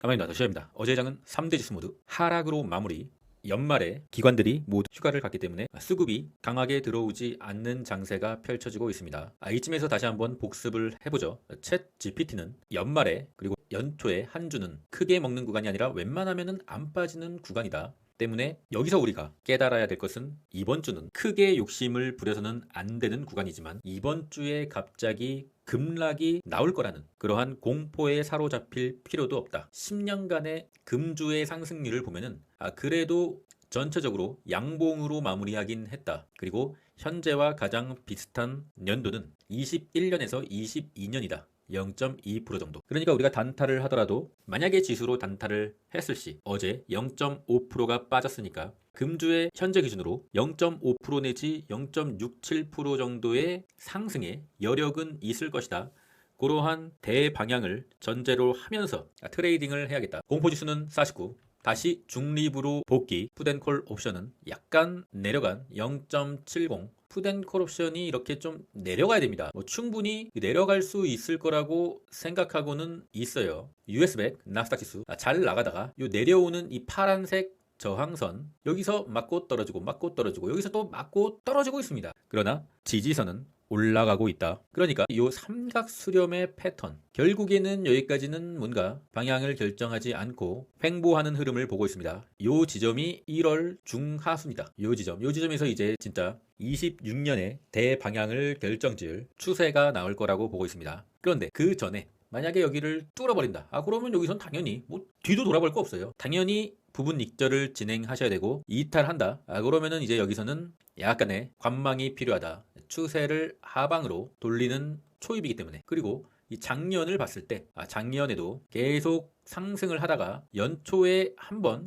가만히 놔두셔야합니다. 어제 장은 3대 지수 모두 하락으로 마무리. 연말에 기관들이 모두 휴가를 갔기 때문에 수급이 강하게 들어오지 않는 장세가 펼쳐지고 있습니다. 이쯤에서 다시 한번 복습을 해보죠. 챗 GPT는 연말에 그리고 연초에 한 주는 크게 먹는 구간이 아니라 웬만하면은 안 빠지는 구간이다. 때문에 여기서 우리가 깨달아야 될 것은 이번 주는 크게 욕심을 부려서는 안 되는 구간이지만 이번 주에 갑자기 급락이 나올 거라는 그러한 공포에 사로잡힐 필요도 없다. 10년간의 금주의 상승률을 보면은 그래도 전체적으로 양봉으로 마무리하긴 했다. 그리고 현재와 가장 비슷한 연도는 21년에서 22년이다. 0.2% 정도. 그러니까 우리가 단타를 하더라도 만약에 지수로 단타를 했을 시 어제 0.5%가 빠졌으니까 금주의 현재 기준으로 0.5% 내지 0.67% 정도의 상승의 여력은 있을 것이다. 그러한 대방향을 전제로 하면서 트레이딩을 해야겠다. 공포지수는 49. 다시 중립으로 복귀. 풋앤콜 옵션은 약간 내려간 0.70. 풋앤콜 옵션이 이렇게 좀 내려가야 됩니다. 충분히 내려갈 수 있을 거라고 생각하고는 있어요. US100 나스닥 지수 잘 나가다가 요 내려오는 이 파란색 저항선 여기서 맞고 떨어지고 맞고 떨어지고 여기서 또 맞고 떨어지고 있습니다. 그러나 지지선은 올라가고 있다. 그러니까 이 삼각 수렴의 패턴 결국에는 여기까지는 뭔가 방향을 결정하지 않고 횡보하는 흐름을 보고 있습니다. 이 지점이 1월 중하순이다. 이 지점에서 이제 진짜 26년의 대방향을 결정지을 추세가 나올 거라고 보고 있습니다. 그런데 그 전에 만약에 여기를 뚫어버린다. 그러면 여기선 당연히 뒤도 돌아볼 거 없어요. 당연히 부분 익절을 진행하셔야 되고 이탈한다. 그러면은 이제 여기서는 약간의 관망이 필요하다. 추세를 하방으로 돌리는 초입이기 때문에. 그리고 이 작년을 봤을 때 작년에도 계속 상승을 하다가 연초에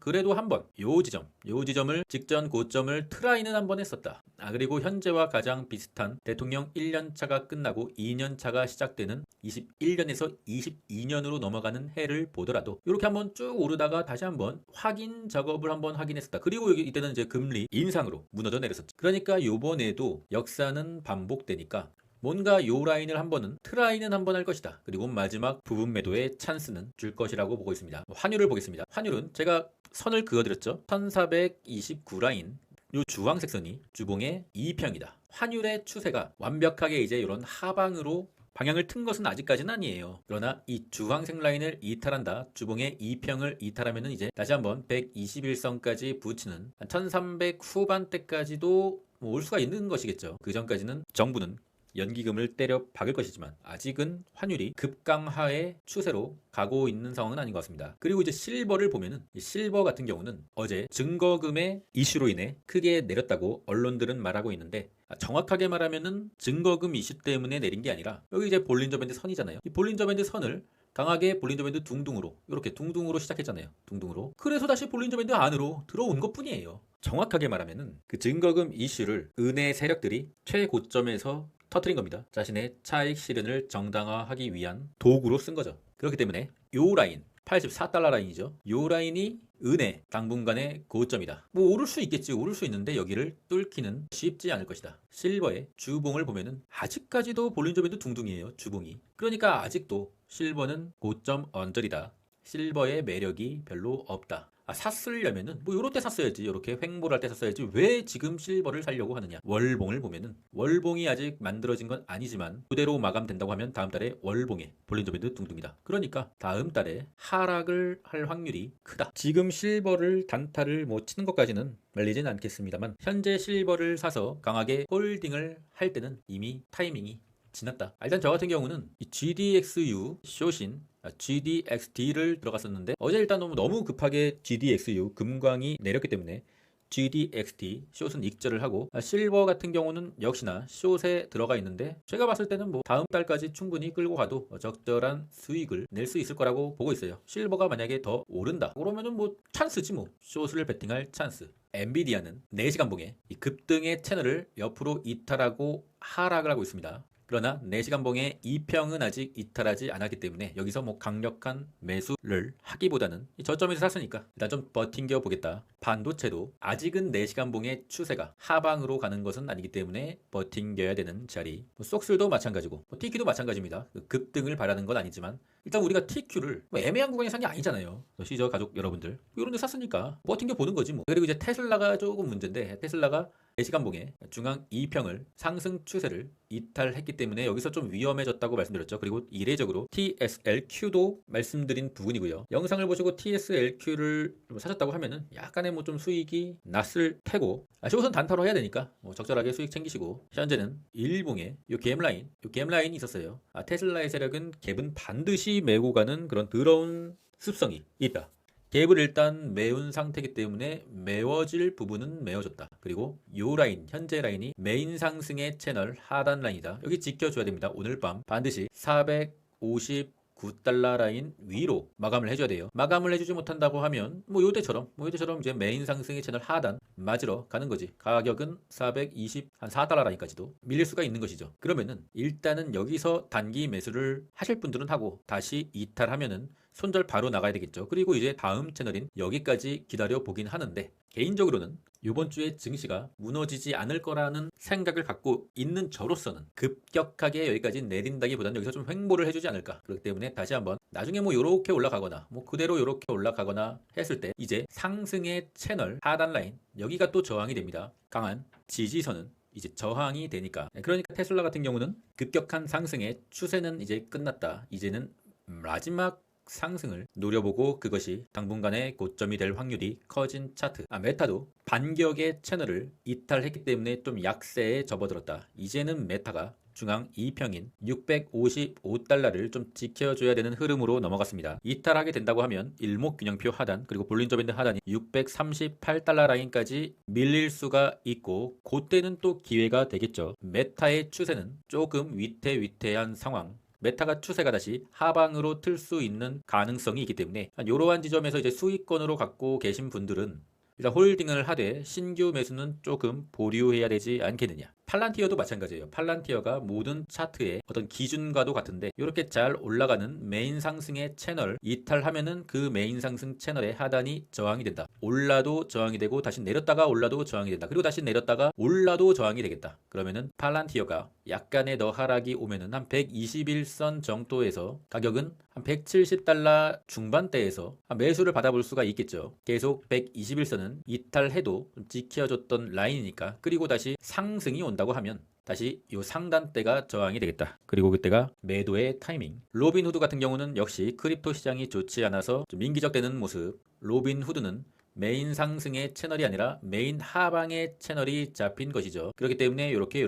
그래도 한번 요 지점을 직전 고점을 트라이는 한번 했었다. 그리고 현재와 가장 비슷한 대통령 1년차가 끝나고 2년차가 시작되는 21년에서 22년으로 넘어가는 해를 보더라도 이렇게 한번 쭉 오르다가 다시 한번 확인 작업을 한번 하긴 했었다. 그리고 이때는 이제 금리 인상으로 무너져 내렸었죠. 그러니까 요번에도 역사는 반복되니까 뭔가 요 라인을 트라이는 한번 할 것이다. 그리고 마지막 부분 매도의 찬스는 줄 것이라고 보고 있습니다. 환율을 보겠습니다. 환율은 제가 선을 그어드렸죠. 1429 라인 요 주황색 선이 주봉의 2평이다. 환율의 추세가 완벽하게 이제 이런 하방으로 방향을 튼 것은 아직까지는 아니에요. 그러나 이 주황색 라인을 이탈한다. 주봉의 2평을 이탈하면은 이제 다시 한번 121선까지 붙이는 1300 후반대까지도 올 수가 있는 것이겠죠. 그 전까지는 정부는 연기금을 때려 박을 것이지만 아직은 환율이 급강하의 추세로 가고 있는 상황은 아닌 것 같습니다. 그리고 이제 실버를 보면은 실버 같은 경우는 어제 증거금의 이슈로 인해 크게 내렸다고 언론들은 말하고 있는데 정확하게 말하면은 증거금 이슈 때문에 내린 게 아니라 여기 이제 볼린저 밴드 선이잖아요. 이 볼린저 밴드 선을 강하게 볼린저 밴드 둥둥으로 이렇게 둥둥으로 시작했잖아요. 둥둥으로. 그래서 다시 볼린저 밴드 안으로 들어온 것뿐이에요. 정확하게 말하면은 그 증거금 이슈를 은혜 세력들이 최고점에서 터트린 겁니다. 자신의 차익 실현을 정당화하기 위한 도구로 쓴 거죠. 그렇기 때문에 요 라인 84달러 라인이죠. 요 라인이 은혜 당분간의 고점이다. 오를 수 있겠지. 오를 수 있는데 여기를 뚫기는 쉽지 않을 것이다. 실버의 주봉을 보면은 아직까지도 볼린저 밴드 둥둥이에요. 주봉이. 그러니까 아직도 실버는 고점 언저리다. 실버의 매력이 별로 없다. 샀으려면은 요럴 때 샀어야지. 요렇게 횡보를 할 때 샀어야지. 왜 지금 실버를 사려고 하느냐. 월봉을 보면은 월봉이 아직 만들어진 건 아니지만 그대로 마감된다고 하면 다음 달에 월봉에 볼린저 밴드 둥둥이다. 그러니까 다음 달에 하락을 할 확률이 크다. 지금 실버를 단타를 치는 것까지는 말리진 않겠습니다만 현재 실버를 사서 강하게 홀딩을 할 때는 이미 타이밍이 지났다. 일단 저 같은 경우는 이 GDXU 쇼신 GDXD를 들어갔었는데 어제 일단 너무 급하게 GDXU 금광이 내렸기 때문에 GDXD 숏은 익절을 하고 실버 같은 경우는 역시나 숏에 들어가 있는데 제가 봤을 때는 다음 달까지 충분히 끌고 가도 적절한 수익을 낼 수 있을 거라고 보고 있어요. 실버가 만약에 더 오른다 그러면은 찬스지 숏을 베팅할 찬스. 엔비디아는 4시간 봉에 이 급등의 채널을 옆으로 이탈하고 하락을 하고 있습니다. 그러나 4시간봉의 이평은 아직 이탈하지 않았기 때문에 여기서 뭐 강력한 매수를 하기보다는 이 저점에서 샀으니까 일단 좀 버틴겨 보겠다. 반도체도 아직은 4시간봉의 추세가 하방으로 가는 것은 아니기 때문에 버틴겨야 되는 자리. 쏙술도 마찬가지고 TQ도 마찬가지입니다. 급등을 바라는 건 아니지만 일단 우리가 TQ를 애매한 구간에 산 게 아니잖아요. 시저 가족 여러분들 이런 데 샀으니까 버틴겨 보는 거지 뭐. 그리고 이제 테슬라가 조금 문제인데, 테슬라가 4시간봉의 중앙 2평을 상승 추세를 이탈했기 때문에 여기서 좀 위험해졌다고 말씀드렸죠. 그리고 이례적으로 TSLQ도 말씀드린 부분이고요. 영상을 보시고 TSLQ를 사셨다고 하면은 약간의 뭐 좀 수익이 났을 테고, 우선 단타로 해야 되니까 뭐 적절하게 수익 챙기시고, 현재는 일봉에 요 갭라인이 있었어요. 테슬라의 세력은 갭은 반드시 메고 가는 그런 더러운 습성이 있다. 갭을 일단 메운 상태이기 때문에 메워질 부분은 메워졌다. 그리고 요 라인, 현재 라인이 메인 상승의 채널 하단 라인이다. 여기 지켜줘야 됩니다. 오늘 밤 반드시 459달러 라인 위로 마감을 해줘야 돼요. 마감을 해주지 못한다고 하면 뭐 요때처럼 이제 메인 상승의 채널 하단 맞으러 가는 거지. 가격은 424달러 라인까지도 밀릴 수가 있는 것이죠. 그러면은 일단은 여기서 단기 매수를 하실 분들은 하고 다시 이탈하면은 손절 바로 나가야 되겠죠. 그리고 이제 다음 채널인 여기까지 기다려 보긴 하는데, 개인적으로는 이번 주에 증시가 무너지지 않을 거라는 생각을 갖고 있는 저로서는 급격하게 여기까지 내린다기보다는 여기서 좀 횡보를 해주지 않을까. 그렇기 때문에 다시 한번 나중에 뭐 요렇게 올라가거나 뭐 그대로 요렇게 올라가거나 했을 때 이제 상승의 채널 하단 라인 여기가 또 저항이 됩니다. 강한 지지선은 이제 저항이 되니까. 그러니까 테슬라 같은 경우는 급격한 상승의 추세는 이제 끝났다. 이제는 마지막 상승을 노려보고 그것이 당분간의 고점이 될 확률이 커진 차트. 메타도 반격의 채널을 이탈했기 때문에 좀 약세에 접어들었다. 이제는 메타가 중앙 2평인 655달러를 좀 지켜줘야 되는 흐름으로 넘어갔습니다. 이탈하게 된다고 하면 일목균형표 하단, 그리고 볼린저 밴드 하단이 638달러 라인까지 밀릴 수가 있고, 그때는 또 기회가 되겠죠. 메타의 추세는 조금 위태위태한 상황. 메타가 추세가 다시 하방으로 틀 수 있는 가능성이 있기 때문에 이러한 지점에서 이제 수익권으로 갖고 계신 분들은 일단 홀딩을 하되 신규 매수는 조금 보류해야 되지 않겠느냐. 팔란티어도 마찬가지예요. 팔란티어가 모든 차트의 어떤 기준과도 같은데 이렇게 잘 올라가는 메인 상승의 채널 이탈하면은 그 메인 상승 채널의 하단이 저항이 된다. 올라도 저항이 되고 다시 내렸다가 올라도 저항이 된다. 그리고 다시 내렸다가 올라도 저항이 되겠다. 그러면은 팔란티어가 약간의 더 하락이 오면은 한 121선 정도에서 가격은 한 170달러 중반대에서 매수를 받아볼 수가 있겠죠. 계속 121선은 이탈해도 좀 지켜줬던 라인이니까. 그리고 다시 상승이 온다고 하면 다시 이 상단대가 저항이 되겠다. 그리고 그때가 매도의 타이밍. 로빈후드 같은 경우는 역시 크립토 시장이 좋지 않아서 좀 민기적되는 모습. 로빈후드는 메인 상승의 채널이 아니라 메인 하방의 채널이 잡힌 것이죠. 그렇기 때문에 이렇게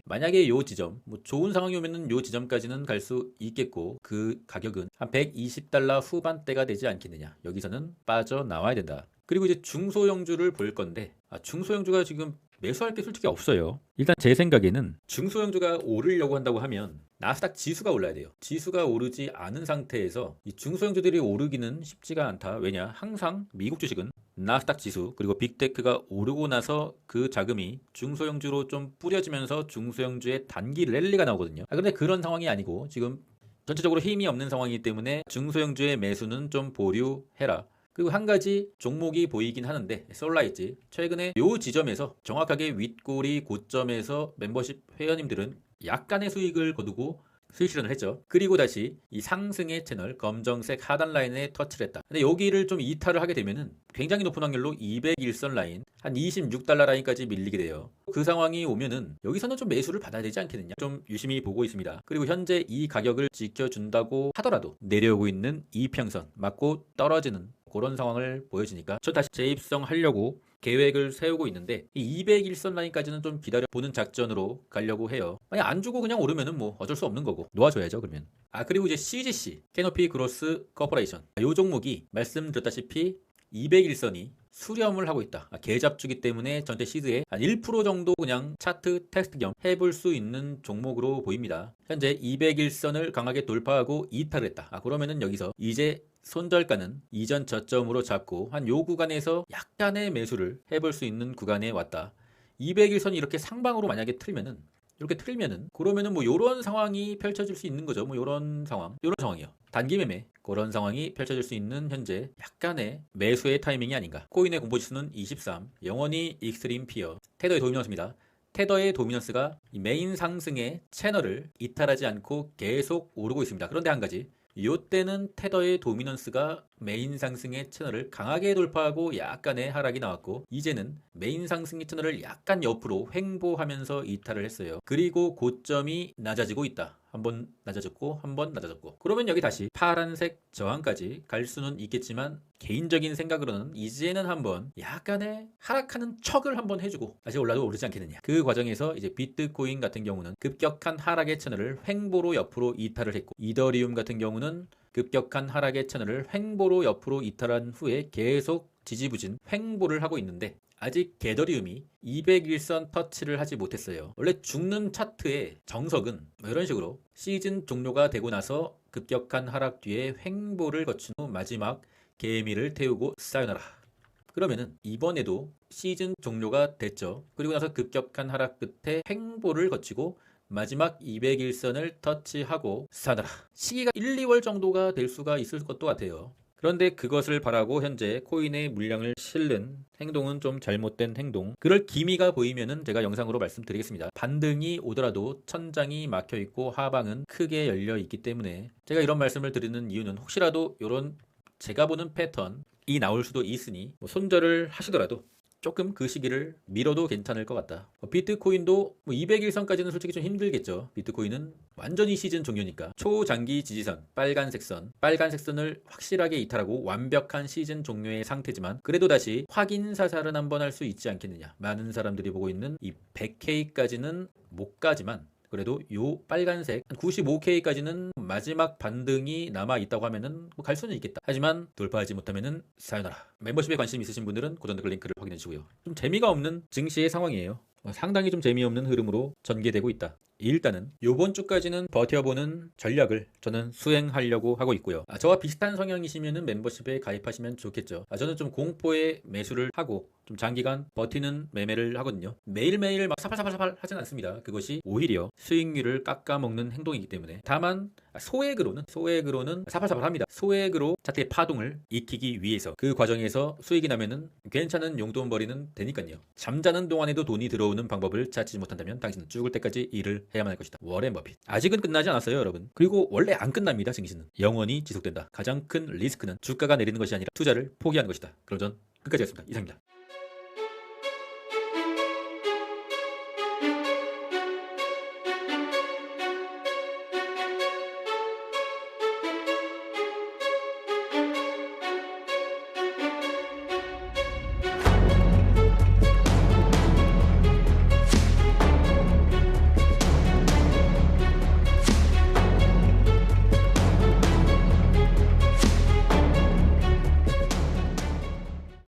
만약에 요 지점 뭐 좋은 상황이 오면은 요 지점까지는 갈 수 있겠고, 그 가격은 한 120달러 후반대가 되지 않겠느냐. 여기서는 빠져나와야 된다. 그리고 이제 중소형주를 볼 건데, 중소형주가 지금 매수할 게 솔직히 없어요. 일단 제 생각에는 중소형주가 오르려고 한다고 하면 나스닥 지수가 올라야 돼요. 지수가 오르지 않은 상태에서 이 중소형주들이 오르기는 쉽지가 않다. 왜냐? 항상 미국 주식은 나스닥 지수 그리고 빅테크가 오르고 나서 그 자금이 중소형주로 좀 뿌려지면서 중소형주의 단기 랠리가 나오거든요. 그런데 그런 상황이 아니고 지금 전체적으로 힘이 없는 상황이기 때문에 중소형주의 매수는 좀 보류해라. 그리고 한 가지 종목이 보이긴 하는데, 솔라이트 최근에 요 지점에서 정확하게 윗꼬리 고점에서 멤버십 회원님들은 약간의 수익을 거두고 수익 실현을 했죠. 그리고 다시 이 상승의 채널 검정색 하단 라인에 터치를 했다. 근데 여기를 좀 이탈을 하게 되면은 굉장히 높은 확률로 201선 라인 한 26달러 라인까지 밀리게 돼요. 그 상황이 오면은 여기서는 좀 매수를 받아야 되지 않겠느냐, 좀 유심히 보고 있습니다. 그리고 현재 이 가격을 지켜준다고 하더라도 내려오고 있는 이평선 맞고 떨어지는 그런 상황을 보여주니까 저 다시 재입성하려고 계획을 세우고 있는데, 이 201선 라인까지는 좀 기다려보는 작전으로 가려고 해요. 만약 안 주고 그냥 오르면은 뭐 어쩔 수 없는 거고 놓아줘야죠 그러면. 그리고 이제 CGC 캐노피 그로스 코퍼레이션, 이 종목이 말씀드렸다시피 201선이 수렴을 하고 있다. 계잡주기 때문에 전체 시드의 한 1% 정도 그냥 차트 테스트 겸 해볼 수 있는 종목으로 보입니다. 현재 201선을 강하게 돌파하고 이탈을 했다. 그러면은 여기서 이제 손절가는 이전 저점으로 잡고 한 요 구간에서 약간의 매수를 해볼 수 있는 구간에 왔다. 201선이 이렇게 상방으로 만약에 틀면은 이렇게 틀면은 그러면은 뭐 요런 상황이 펼쳐질 수 있는 거죠. 뭐 요런 상황이요. 단기 매매 그런 상황이 펼쳐질 수 있는 현재 약간의 매수의 타이밍이 아닌가. 코인의 공포지수는 23, 영원히 익스트림 피어, 테더의 도미넌스입니다. 테더의 도미넌스가 메인 상승의 채널을 이탈하지 않고 계속 오르고 있습니다. 그런데 한 가지, 이때는 테더의 도미넌스가 메인 상승의 채널을 강하게 돌파하고 약간의 하락이 나왔고, 이제는 메인 상승의 채널을 약간 옆으로 횡보하면서 이탈을 했어요. 그리고 고점이 낮아지고 있다. 한번 낮아졌고 한번 낮아졌고, 그러면 여기 다시 파란색 저항까지 갈 수는 있겠지만, 개인적인 생각으로는 이제는 한번 약간의 하락하는 척을 한번 해주고 다시 올라도 오르지 않겠느냐. 그 과정에서 이제 비트코인 같은 경우는 급격한 하락의 채널을 횡보로 옆으로 이탈을 했고, 이더리움 같은 경우는 급격한 하락의 채널을 횡보로 옆으로 이탈한 후에 계속 지지부진 횡보를 하고 있는데, 아직 게더리움이 200일선 터치를 하지 못했어요. 원래 죽는 차트의 정석은 뭐 이런 식으로 시즌 종료가 되고 나서 급격한 하락 뒤에 횡보를 거친 후 마지막 개미를 태우고 사요나라. 그러면은 이번에도 시즌 종료가 됐죠. 그리고 나서 급격한 하락 끝에 횡보를 거치고 마지막 200일선을 터치하고 사요나라. 시기가 1, 2월 정도가 될 수가 있을 것도 같아요. 그런데 그것을 바라고 현재 코인의 물량을 실는 행동은 좀 잘못된 행동. 그럴 기미가 보이면은 제가 영상으로 말씀드리겠습니다. 반등이 오더라도 천장이 막혀 있고 하방은 크게 열려 있기 때문에 제가 이런 말씀을 드리는 이유는, 혹시라도 이런 제가 보는 패턴이 나올 수도 있으니 뭐 손절을 하시더라도 조금 그 시기를 미뤄도 괜찮을 것 같다. 비트코인도 200일선까지는 솔직히 좀 힘들겠죠. 비트코인은 완전히 시즌 종료니까. 초장기 지지선, 빨간색 선을 확실하게 이탈하고 완벽한 시즌 종료의 상태지만, 그래도 다시 확인 사살은 한번 할 수 있지 않겠느냐. 많은 사람들이 보고 있는 이 100K까지는 못 가지만, 그래도 요 빨간색 95K까지는 마지막 반등이 남아 있다고 하면은 갈 수는 있겠다. 하지만 돌파하지 못하면은 사요나라. 멤버십에 관심 있으신 분들은 고정 댓글 링크를 확인해 주시고요. 좀 재미가 없는 증시의 상황이에요. 상당히 좀 재미없는 흐름으로 전개되고 있다. 일단은 요번 주까지는 버텨보는 전략을 저는 수행하려고 하고 있고요. 저와 비슷한 성향이시면은 멤버십에 가입하시면 좋겠죠. 저는 좀 공포의 매수를 하고 좀 장기간 버티는 매매를 하거든요. 매일매일 막 사팔사팔 하진 않습니다. 그것이 오히려 수익률을 깎아먹는 행동이기 때문에. 다만 소액으로는 사팔사팔 합니다. 소액으로 차트의 파동을 익히기 위해서, 그 과정에서 수익이 나면은 괜찮은 용돈벌이는 되니까요. 잠자는 동안에도 돈이 들어오는 방법을 찾지 못한다면 당신은 죽을 때까지 일을 해야만 할 것이다. 워렌 버핏. 아직은 끝나지 않았어요, 여러분. 그리고 원래 안 끝납니다. 증시는 영원히 지속된다. 가장 큰 리스크는 주가가 내리는 것이 아니라 투자를 포기하는 것이다. 그럼 전 끝까지 하겠습니다. 이상입니다.